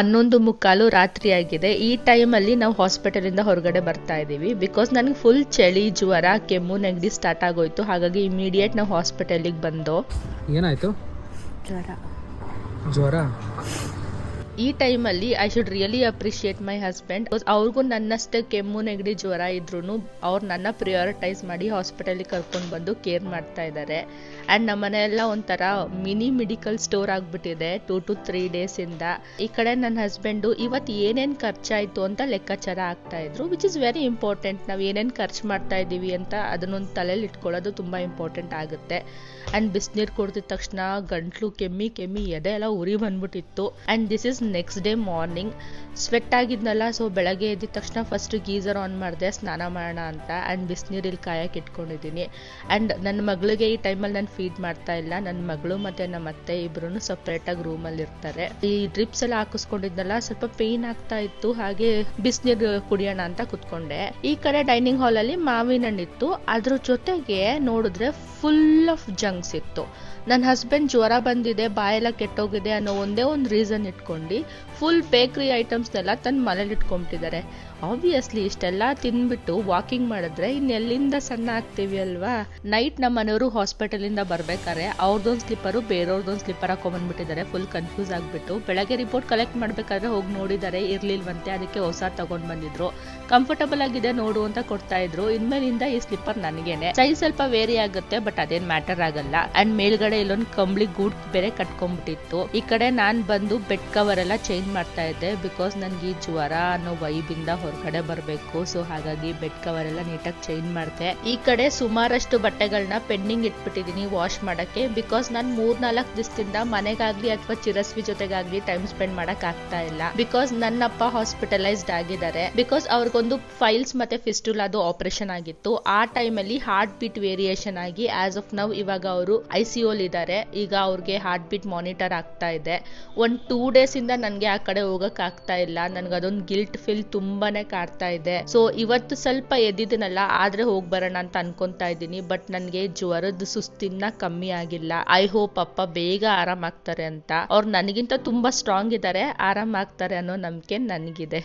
11:15 ರಾತ್ರಿ ಆಗಿದೆ. ಈ ಟೈಮಲ್ಲಿ ನಾವು ಹಾಸ್ಪಿಟಲಿಂದ ಹೊರಗಡೆ ಬರ್ತಾ ಇದ್ದೀವಿ. ಬಿಕಾಸ್ ನನಗೆ ಫುಲ್ ಚಳಿ, ಜ್ವರ, ಕೆಮ್ಮು, ನೆಗಡಿ ಸ್ಟಾರ್ಟ್ ಆಗೋಯ್ತು. ಹಾಗಾಗಿ ಇಮಿಡಿಯೇಟ್ ನಾವು ಹಾಸ್ಪಿಟಲಿಗೆ ಬಂದು. ಏನಾಯ್ತು? ಜ್ವರ. ಈ ಟೈಮಲ್ಲಿ I should really appreciate my husband. ಅವ್ರಿಗೂ ನನ್ನಷ್ಟೇ ಕೆಮ್ಮು, ನೆಗಡಿ, ಜ್ವರ ಇದ್ರೂ ಅವ್ರು ನನ್ನ ಪ್ರಿಯಾರಿಟೈಸ್ ಮಾಡಿ ಹಾಸ್ಪಿಟಲಿಗೆ ಕರ್ಕೊಂಡು ಬಂದು ಕೇರ್ ಮಾಡ್ತಾ ಇದ್ದಾರೆ. ಆ್ಯಂಡ್ ನಮ್ಮ ಮನೆಯೆಲ್ಲ ಒಂಥರ ಮಿನಿ ಮೆಡಿಕಲ್ ಸ್ಟೋರ್ ಆಗಿಬಿಟ್ಟಿದೆ 2 to 3 ಡೇಸಿಂದ. ಈ ಕಡೆ ನನ್ನ ಹಸ್ಬೆಂಡು ಇವತ್ತು ಏನೇನು ಖರ್ಚಾಯಿತು ಅಂತ ಲೆಕ್ಕಾಚಾರ ಆಗ್ತಾ ಇದ್ರು, ವಿಚ್ ಇಸ್ ವೆರಿ ಇಂಪಾರ್ಟೆಂಟ್. ನಾವು ಏನೇನು ಖರ್ಚು ಮಾಡ್ತಾ ಇದ್ದೀವಿ ಅಂತ ಅದನ್ನೊಂದು ತಲೆಯಲ್ಲಿ ಇಟ್ಕೊಳ್ಳೋದು ತುಂಬ ಇಂಪಾರ್ಟೆಂಟ್ ಆಗುತ್ತೆ. ಆ್ಯಂಡ್ ಬಿಸಿನೀರು ಕುಡಿದ ತಕ್ಷಣ ಗಂಟ್ಲು ಕೆಮ್ಮಿ ಎದೆ ಎಲ್ಲ ಉರಿ ಬಂದ್ಬಿಟ್ಟಿತ್ತು. And this is next day morning. Sweat ಆಗಿದ್ನಲ್ಲ, ಸೊ ಬೆಳಗ್ಗೆ ಎದ್ದಿದ ತಕ್ಷಣ ಫಸ್ಟ್ ಗೀಸರ್ ಆನ್ ಮಾಡಿದೆ ಸ್ನಾನ ಮಾಡೋಣ ಅಂತ. ಆ್ಯಂಡ್ ಬಿಸಿನೀರಲ್ಲಿ ಕಾಯಕ್ಕೆ ಇಟ್ಕೊಂಡಿದ್ದೀನಿ. ಆ್ಯಂಡ್ ನನ್ನ ಮಗಳಿಗೆ ಈ ಟೈಮಲ್ಲಿ ನಾನು ಫೀಡ್ ಮಾಡ್ತಾ ಇಲ್ಲ. ನನ್ನ ಮಗಳು ಮತ್ತು ನಮ್ಮ ಅತ್ತೆ ಇಬ್ಬರೂ ಸಪ್ರೇಟಾಗಿ ರೂಮಲ್ಲಿ ಇರ್ತಾರೆ. ಈ ಡ್ರಿಪ್ಸ್ ಎಲ್ಲ ಹಾಕಿಸ್ಕೊಂಡಿದ್ನಲ್ಲ, ಸ್ವಲ್ಪ ಪೇಯ್ನ್ ಆಗ್ತಾ ಇತ್ತು. ಹಾಗೆ ಬಿಸಿನೀರು ಕುಡಿಯೋಣ ಅಂತ ಕುತ್ಕೊಂಡೆ. ಈ ಕಡೆ ಡೈನಿಂಗ್ ಹಾಲಲ್ಲಿ ಮಾವಿನ ಹಣ್ಣಿತ್ತು. ಅದ್ರ ಜೊತೆಗೆ ನೋಡಿದ್ರೆ ಫುಲ್ ಆಫ್ ಜಂಕ್ಸ್ ಇತ್ತು. ನನ್ನ ಹಸ್ಬೆಂಡ್ ಜ್ವರ ಬಂದಿದೆ, ಬಾಯೆಲ್ಲ ಕೆಟ್ಟೋಗಿದೆ ಅನ್ನೋ ಒಂದೇ ಒಂದು ರೀಸನ್ ಇಟ್ಕೊಂಡು ಫುಲ್ ಬೇಕ್ರಿ ಐಟಮ್ಸ್ನೆಲ್ಲ ತನ್ನ ಮನೇಲಿ ಇಟ್ಕೊಂಬಿಟ್ಟಿದ್ದಾರೆ. ಆಬ್ವಿಯಸ್ಲಿ ಇಷ್ಟೆಲ್ಲ ತಿಂದ್ಬಿಟ್ಟು ವಾಕಿಂಗ್ ಮಾಡಿದ್ರೆ ಇನ್ನೆಲ್ಲಿಂದ ಸಣ್ಣ ಆಗ್ತೀವಿ ಅಲ್ವಾ. ನೈಟ್ ನಮ್ಮ ಮನೆಯವರು ಹಾಸ್ಪಿಟಲಿಂದ ಬರ್ಬೇಕಾದ್ರೆ ಅವ್ರದ್ದೊಂದು ಸ್ಲಿಪ್ಪರು ಬೇರೆಯವ್ರದ್ದೊಂದು ಸ್ಲಿಪ್ಪರ್ ಹಾಕೊಂಡ್ಬಂದ್ಬಿಟ್ಟಿದ್ದಾರೆ. ಫುಲ್ ಕನ್ಫ್ಯೂಸ್ ಆಗಿಬಿಟ್ಟು ಬೆಳಗ್ಗೆ ರಿಪೋರ್ಟ್ ಕಲೆಕ್ಟ್ ಮಾಡಬೇಕಾದ್ರೆ ಹೋಗಿ ನೋಡಿದ್ದಾರೆ, ಇರ್ಲಿಲ್ವಂತೆ. ಅದಕ್ಕೆ ಹೊಸ ತಗೊಂಡ್ ಬಂದಿದ್ರು. ಕಂಫರ್ಟಬಲ್ ಆಗಿದೆ ನೋಡು ಅಂತ ಕೊಡ್ತಾ ಇದ್ರು. ಇನ್ಮೇಲಿಂದ ಈ ಸ್ಲಿಪ್ಪರ್ ನನಗೇನೆ. ಸೈಜ್ ಸ್ವಲ್ಪ ವೇರಿ ಆಗುತ್ತೆ, ಬಟ್ ಅದೇನ್ ಮ್ಯಾಟರ್ ಆಗಲ್ಲ. ಅಂಡ್ ಮೇಲ್ಗಡೆ ಇಲ್ಲೊಂದು ಕಂಬಳಿ ಗೂಡ್ ಬೇರೆ ಕಟ್ಕೊಂಡ್ಬಿಟ್ಟಿತ್ತು. ಈ ಕಡೆ ನಾನ್ ಬಂದು ಬೆಡ್ ಕವರ್ ಎಲ್ಲ ಚೇಂಜ್ ಮಾಡ್ತಾ ಇದ್ದೆ. ಬಿಕಾಸ್ ನನ್ಗೆ ಈ ಜ್ವರ ಅನ್ನೋ ವೈಬಿಂದ ಹೊರಗಡೆ ಬರಬೇಕು. ಸೊ ಹಾಗಾಗಿ ಬೆಡ್ ಕವರ್ ಎಲ್ಲ ನೀಟಾಗಿ ಚೇಂಜ್ ಮಾಡಿದೆ. ಈ ಕಡೆ ಸುಮಾರಷ್ಟು ಬಟ್ಟೆಗಳನ್ನ ಪೆಂಡಿಂಗ್ ಇಟ್ಬಿಟ್ಟಿದೀನಿ ವಾಶ್ ಮಾಡಕ್ಕೆ. ಬಿಕಾಸ್ ನಾನು 3-4 ದಿವಸದಿಂದ ಮನೆಗಾಗ್ಲಿ ಅಥವಾ ಚಿರಸ್ವಿ ಜೊತೆಗಾಗ್ಲಿ ಟೈಮ್ ಸ್ಪೆಂಡ್ ಮಾಡಕ್ ಆಗ್ತಾ ಇಲ್ಲ. ಬಿಕಾಸ್ ನನ್ನಪ್ಪ ಹಾಸ್ಪಿಟಲೈಸ್ಡ್ ಆಗಿದ್ದಾರೆ. ಬಿಕಾಸ್ ಅವ್ರಿಗೊಂದು ಫೈಲ್ಸ್ ಮತ್ತೆ ಫಿಸ್ಟುಲಾ ಅದು ಆಪರೇಷನ್ ಆಗಿತ್ತು. ಆ ಟೈಮಲ್ಲಿ ಹಾರ್ಟ್ ಬೀಟ್ ವೇರಿಯೇಷನ್ ಆಗಿ ಆಸ್ ಆಫ್ ನೌ ಇವಾಗ ಅವರು ICU ಇದ್ದಾರೆ. ಈಗ ಅವ್ರಿಗೆ ಹಾರ್ಟ್ ಬೀಟ್ ಮಾನಿಟರ್ ಆಗ್ತಾ ಇದೆ. 2 ಡೇಸ್ ಇಂದ ನನ್ಗೆ ಆ ಕಡೆ ಹೋಗಕ್ ಆಗ್ತಾ ಇಲ್ಲ. ನನ್ಗೆ ಅದೊಂದು ಗಿಲ್ಟ್ ಫೀಲ್ ತುಂಬಾನೇ ಕಾಡ್ತಾ ಇದೆ. ಸೊ ಇವತ್ತು ಸ್ವಲ್ಪ ಎದ್ದಿದ್ದೀನಲ್ಲ, ಆದ್ರೆ ಹೋಗ್ ಬರೋಣ ಅಂತ ಅನ್ಕೊಂತಾ ಇದ್ದೀನಿ. ಬಟ್ ನನ್ಗೆ ಜ್ವರದ ಸುಸ್ತಿನ ಕಮ್ಮಿ ಆಗಿಲ್ಲ. ಐ ಹೋಪ್ ಅಪ್ಪ ಬೇಗ ಆರಾಮಾಗ್ತಾರೆ ಅಂತ. ಅವ್ರು ನನಗಿಂತ ತುಂಬಾ ಸ್ಟ್ರಾಂಗ್ ಇದ್ದಾರೆ, ಆರಾಮಾಗ್ತಾರೆ ಅನ್ನೋ ನಂಬಿಕೆ ನನಗಿದೆ.